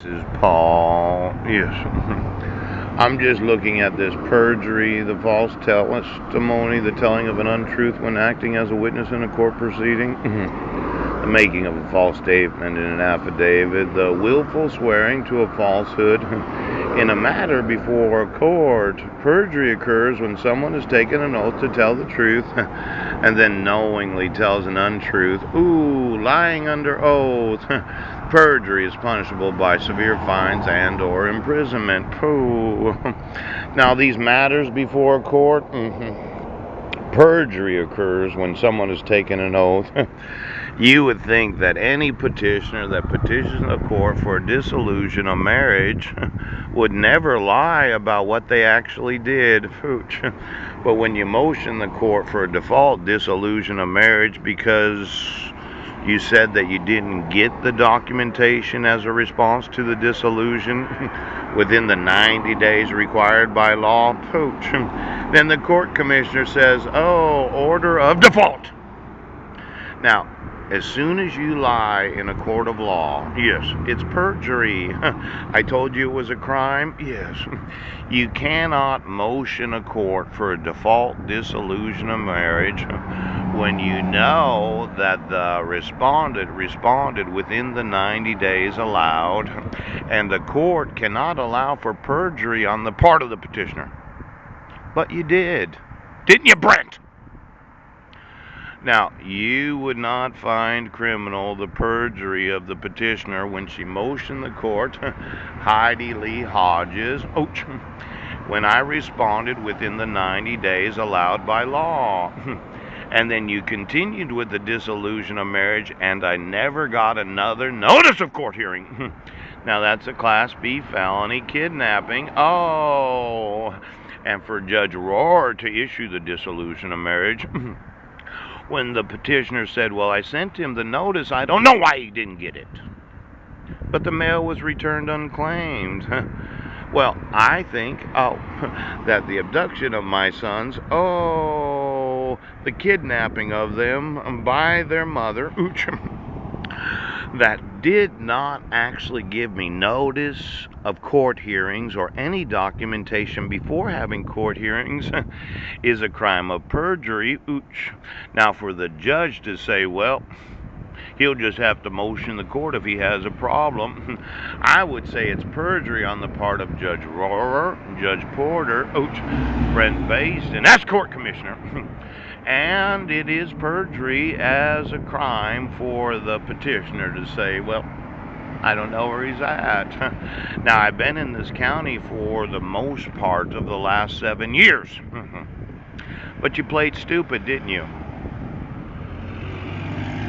is Paul. Yes. I'm just looking at this perjury, the false testimony, the telling of an untruth when acting as a witness in a court proceeding, the making of a false statement in an affidavit, the willful swearing to a falsehood in a matter before a court. Perjury occurs when someone has taken an oath to tell the truth and then knowingly tells an untruth. Ooh, lying under oath. Perjury is punishable by severe fines and or imprisonment. Pooh. Now these matters before a court, perjury occurs when someone has taken an oath. You would think that any petitioner that petitions a court for a dissolution of marriage would never lie about what they actually did. But when you motion the court for a default dissolution of marriage because you said that you didn't get the documentation as a response to the dissolution within the 90 days required by law, then the court commissioner says, oh, order of default. Now, as soon as you lie in a court of law, yes, it's perjury. I told you it was a crime? Yes. You cannot motion a court for a default dissolution of marriage when you know that the respondent responded within the 90 days allowed, and the court cannot allow for perjury on the part of the petitioner. But you did. Didn't you, Brent? Now, you would not find criminal the perjury of the petitioner when she motioned the court, Heidi Lee Hodges, when I responded within the 90 days allowed by law. And then you continued with the dissolution of marriage, and I never got another notice of court hearing. Now, that's a Class B felony kidnapping. Oh, and for Judge Rohr to issue the dissolution of marriage, when the petitioner said, well, I sent him the notice, I don't know why he didn't get it. But the mail was returned unclaimed. Well, I think, that the abduction of my sons, the kidnapping of them by their mother, that did not actually give me notice of court hearings or any documentation before having court hearings is a crime of perjury. Now, for the judge to say, well, he'll just have to motion the court if he has a problem, I would say it's perjury on the part of Judge Rohr, Judge Porter, Brent Basin, and that's court commissioner. And it is perjury as a crime for the petitioner to say, well, I don't know where he's at. Now, I've been in this county for the most part of the last 7 years. But you played stupid, didn't you?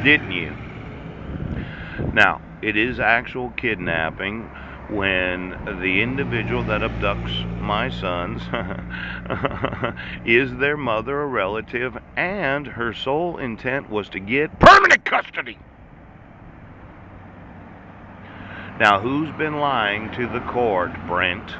Didn't you? Now, it is actual kidnapping when the individual that abducts my sons is their mother or relative, and her sole intent was to get permanent custody. Now, who's been lying to the court, Brent?